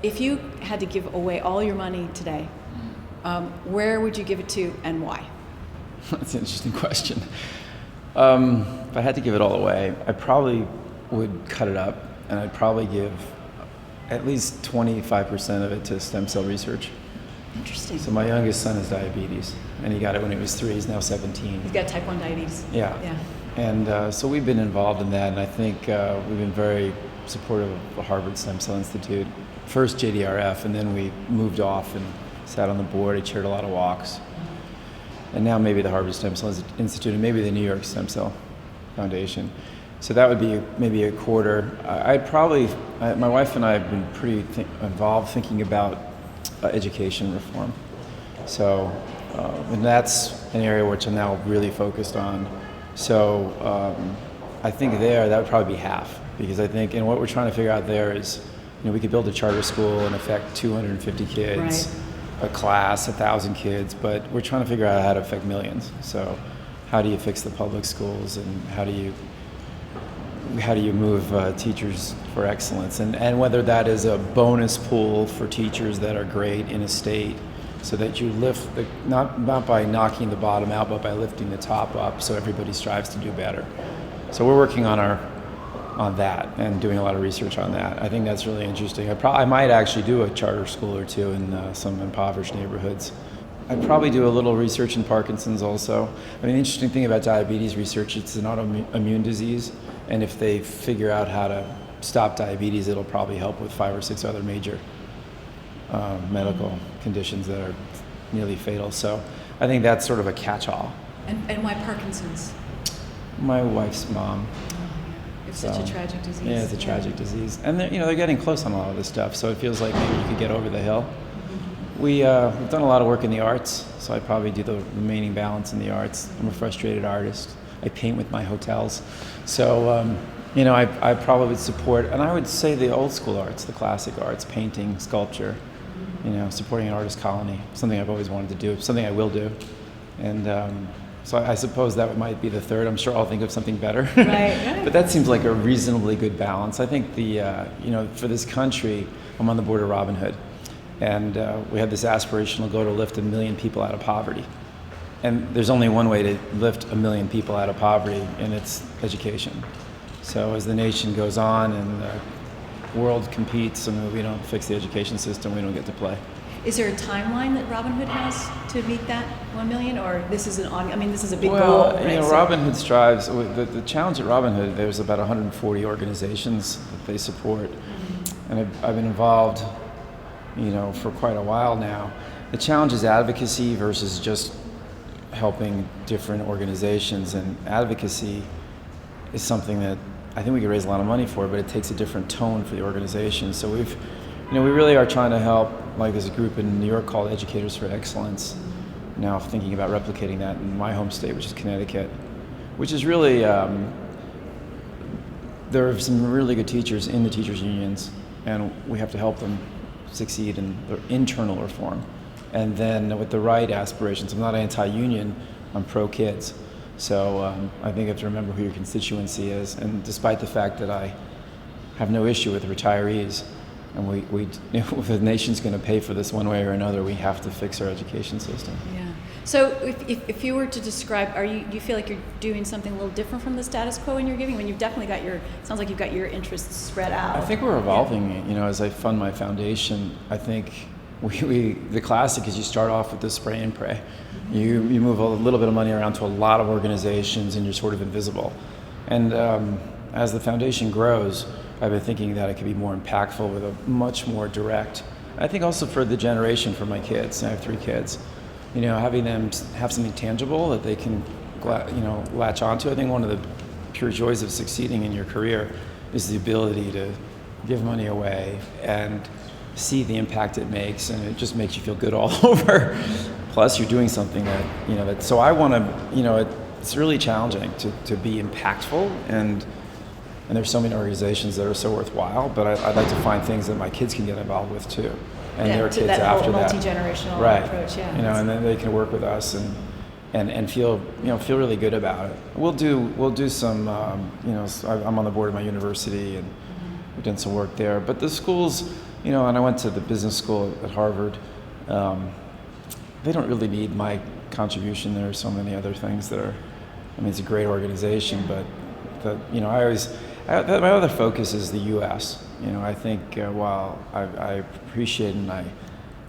If you had to give away all your money today, where would you give it to and why? That's an interesting question. If I had to give it all away, I probably would cut it up, and I'd probably give at least 25% of it to stem cell research. Interesting. So my youngest son has diabetes, and he got it when he was 3. He's now 17. He's got type 1 diabetes. Yeah. And so we've been involved in that, and I think we've been very supportive of the Harvard Stem Cell Institute. First JDRF, and then we moved off and sat on the board. I chaired a lot of walks. And now maybe the Harvard Stem Cell Institute, and maybe the New York Stem Cell Foundation. So that would be maybe a quarter. My wife and I have been pretty involved thinking about education reform. So, and that's an area which I'm now really focused on. So I think that would probably be half, because I think, and what we're trying to figure out there is, we could build a charter school and affect 250 kids, right, a class, 1,000 kids, but we're trying to figure out how to affect millions. So how do you fix the public schools, and how do you move teachers for excellence, and whether that is a bonus pool for teachers that are great in a state, so that you lift not by knocking the bottom out, but by lifting the top up, so everybody strives to do better. So we're working on that and doing a lot of research on that. I think that's really interesting. I might actually do a charter school or two in some impoverished neighborhoods. I'd probably do a little research in Parkinson's also. I mean, the interesting thing about diabetes research, it's an autoimmune disease, and if they figure out how to stop diabetes, it'll probably help with 5 or 6 other major medical conditions that are nearly fatal. So I think that's sort of a catch-all. And why Parkinson's? My wife's mom. It's such a tragic disease. Yeah, it's a tragic disease. And they're getting close on a lot of this stuff, so it feels like maybe you could get over the hill. We've done a lot of work in the arts, so I probably do the remaining balance in the arts. I'm a frustrated artist. I paint with my hotels. So, I probably would support, and I would say the old school arts, the classic arts, painting, sculpture, supporting an artist colony, something I've always wanted to do, something I will do. And so I suppose that might be the third. I'm sure I'll think of something better. Right. But that seems like a reasonably good balance. I think for this country, I'm on the board of Robin Hood. And we have this aspirational goal to lift 1 million people out of poverty. And there's only one way to lift 1 million people out of poverty, and it's education. So as the nation goes on and the world competes, and we don't fix the education system, we don't get to play. Is there a timeline that Robin Hood has to meet that 1 million, or this is this is a big goal? Well, Robin Hood strives. The challenge at Robin Hood, there's about 140 organizations that they support, and I've been involved, for quite a while now. The challenge is advocacy versus just helping different organizations, and advocacy is something that I think we could raise a lot of money for, but it takes a different tone for the organization. So we really are trying to help, like there's a group in New York called Educators for Excellence, now thinking about replicating that in my home state, which is Connecticut, which is really, there are some really good teachers in the teachers' unions, and we have to help them succeed in their internal reform. And then with the right aspirations, I'm not anti-union, I'm pro-kids. So I think you have to remember who your constituency is. And despite the fact that I have no issue with retirees, and if the nation's going to pay for this one way or another, we have to fix our education system. Yeah. So if you were to describe, do you feel like you're doing something a little different from the status quo in your giving? When you've definitely got sounds like you've got your interests spread out. I think we're evolving. Yeah. As I fund my foundation, I think the classic is you start off with the spray and pray. You move a little bit of money around to a lot of organizations, and you're sort of invisible. And as the foundation grows, I've been thinking that it could be more impactful with a much more direct. I think also for the generation, for my kids, I have 3 kids, having them have something tangible that they can, latch onto. I think one of the pure joys of succeeding in your career is the ability to give money away and see the impact it makes, and it just makes you feel good all over. Plus, you're doing something that, so I want to, it's really challenging to be impactful, and there's so many organizations that are so worthwhile, but I'd like to find things that my kids can get involved with too, and their kids that after whole that. Multi-generational approach, yeah. And then they can work with us and feel really good about it. We'll do some, I'm on the board of my university, and we've done some work there. But the schools, and I went to the business school at Harvard. They don't really need my contribution. There are so many other things that are. I mean, it's a great organization, but my other focus is the U.S. I think while I appreciate and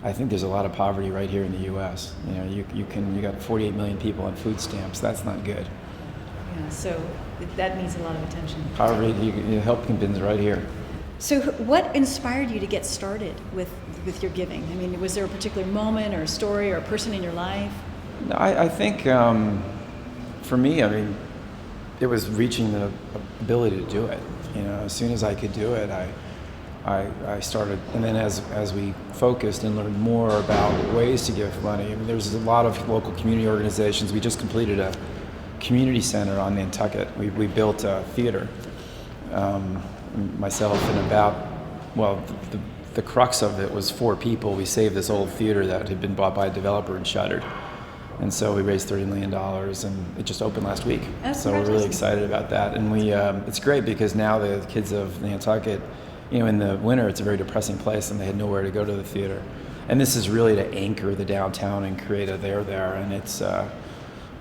I think there's a lot of poverty right here in the U.S. You got 48 million people on food stamps. That's not good. Yeah, so that needs a lot of attention. Poverty, help begins right here. So what inspired you to get started with your giving? I mean, was there a particular moment or a story or a person in your life? No, I think for me, I mean, it was reaching the ability to do it. As soon as I could do it, I started, and then as we focused and learned more about ways to give money, I mean, there's a lot of local community organizations. We just completed a community center on Nantucket. We built a theater, myself and the crux of it was 4 people. We saved this old theater that had been bought by a developer and shuttered. And so we raised $30 million, and it just opened last week. So we're really excited about that. And it's great because now the kids of Nantucket, in the winter, it's a very depressing place, and they had nowhere to go to the theater. And this is really to anchor the downtown and create a there. And it's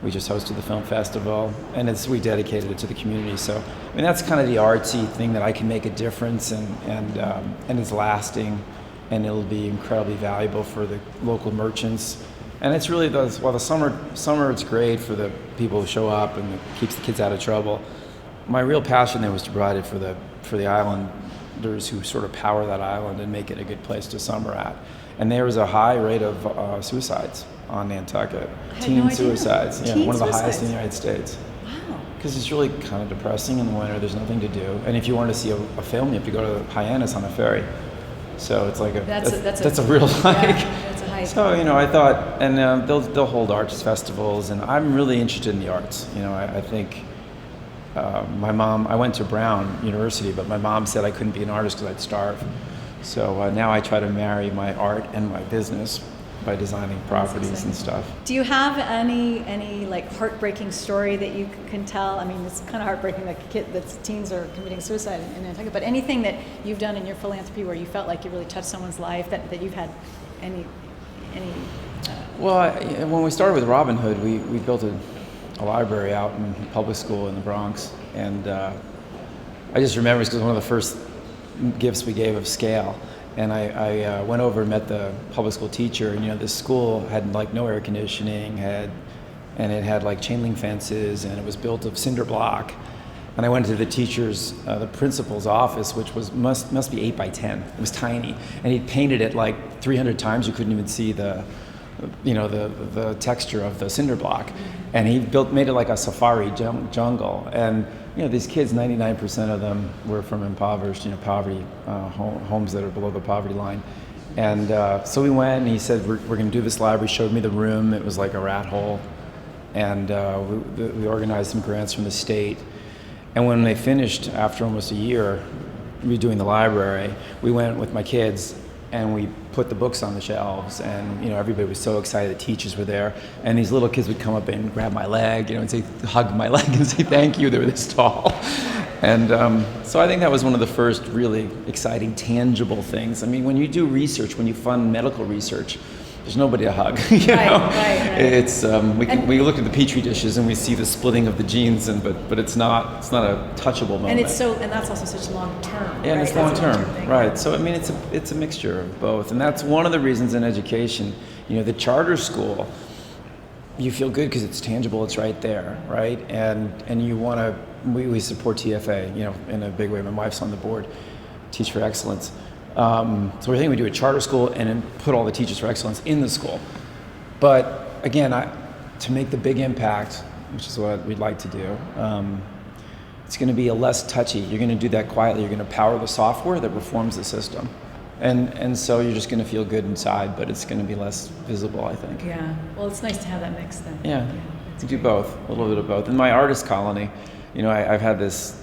we just hosted the film festival, and we dedicated it to the community. So I mean, that's kind of the artsy thing that I can make a difference, and it's lasting, and it'll be incredibly valuable for the local merchants. And it's really the summer it's great for the people who show up and it keeps the kids out of trouble. My real passion there was to provide it for the islanders who sort of power that island and make it a good place to summer at. And there was a high rate of suicides on Nantucket. Teen suicides, one of the highest in the United States. Wow. Because it's really kind of depressing in the winter. There's nothing to do, and if you want to see a film, you have to go to Hyannis on a ferry. So it's like that's a real hike. That's a hike. So I thought, and they'll hold arts festivals, and I'm really interested in the arts. I think my mom. I went to Brown University, but my mom said I couldn't be an artist because I'd starve. So now I try to marry my art and my business by designing properties and stuff. Do you have any like heartbreaking story that you can tell? I mean, it's kind of heartbreaking that teens are committing suicide in Nantucket, but anything that you've done in your philanthropy where you felt like you really touched someone's life, that you've had any Well, when we started with Robin Hood, we built a library out in public school in the Bronx, and I just remember because it was one of the first gifts we gave of scale. And I went over and met the public school teacher, and this school had like no air conditioning, and it had like chain link fences, and it was built of cinder block. And I went to the teacher's, the principal's office, which must be 8 by 10. It was tiny, and he'd painted it like 300 times. You couldn't even see the texture of the cinder block, and he made it like a safari jungle. And these kids, 99% of them were from impoverished, poverty homes that are below the poverty line. And so we went, and he said, we're going to do this library. Showed me the room. It was like a rat hole, and we organized some grants from the state. And when they finished, after almost a year redoing the library, we went with my kids and we put the books on the shelves, and everybody was so excited. The teachers were there, and these little kids would come up and grab my leg, and hug my leg and say thank you. They were this tall, and so I think that was one of the first really exciting, tangible things. I mean, when you do research, when you fund medical research, there's nobody to hug. Right. It's we look at the petri dishes and we see the splitting of the genes, but it's not a touchable moment. And that's also such long term. Yeah, and it's long term, right? So I mean, it's a mixture of both, and that's one of the reasons in education. The charter school, you feel good because it's tangible, it's right there, right? And you want to. We support TFA, in a big way. My wife's on the board, Teach for Excellence. So we're thinking we do a charter school and then put all the Teachers for Excellence in the school. But again, to make the big impact, which is what we'd like to do, it's going to be a less touchy. You're going to do that quietly. You're going to power the software that reforms the system. And so you're just going to feel good inside, but it's going to be less visible, I think. Yeah. Well, it's nice to have that mix then. Yeah. To do both, a little bit of both. In my artist colony, I've had this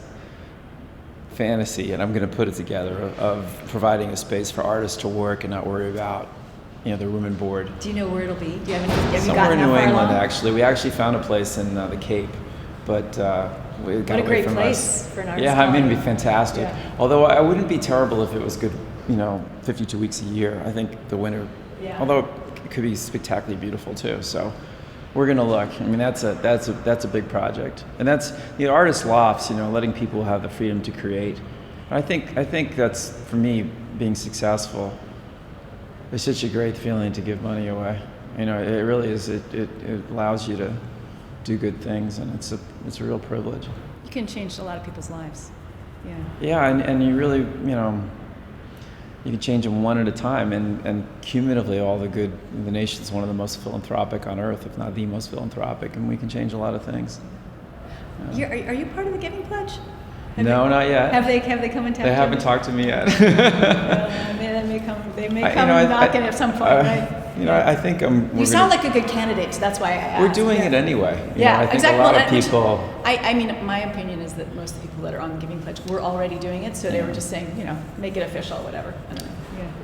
fantasy, and I'm going to put it together, of providing a space for artists to work and not worry about, the room and board. Do you know where it'll be? Do you have any? Somewhere in New England, actually. We actually found a place in the Cape, but it got What a away great from place us. for an artist. Yeah, I mean, it'd be colony. fantastic. Yeah. Although I wouldn't be terrible if it was good, 52 weeks a year. I think the winter, Yeah. although it could be spectacularly beautiful too. So we're gonna look. I mean, that's a big project, and that's artist lofts. Letting people have the freedom to create. I think that's, for me, being successful. It's such a great feeling to give money away. It really is. It allows you to do good things, and it's a real privilege. You can change a lot of people's lives. Yeah. Yeah, and you really, you can change them one at a time, and cumulatively, the nation's one of the most philanthropic on earth, if not the most philanthropic, and we can change a lot of things. Are you part of the Giving Pledge? No, not yet. Have they come and talked to They you? haven't talked to me yet. They may come knocking at some point, right? I think You sound like a good candidate, so that's why I asked. We're doing it anyway. Yeah, I think exactly. a lot Well, of people. I mean, my opinion is that most of the people that are on the Giving Pledge were already doing it, so they were just saying, make it official, whatever. I don't know.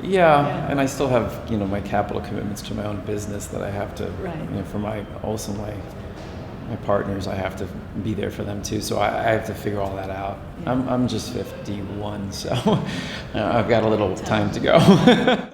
Yeah, and I still have, my capital commitments to my own business that I have to, Right. for my partners, I have to be there for them too. So I have to figure all that out. Yeah. I'm just 51, so I've got a little time to go.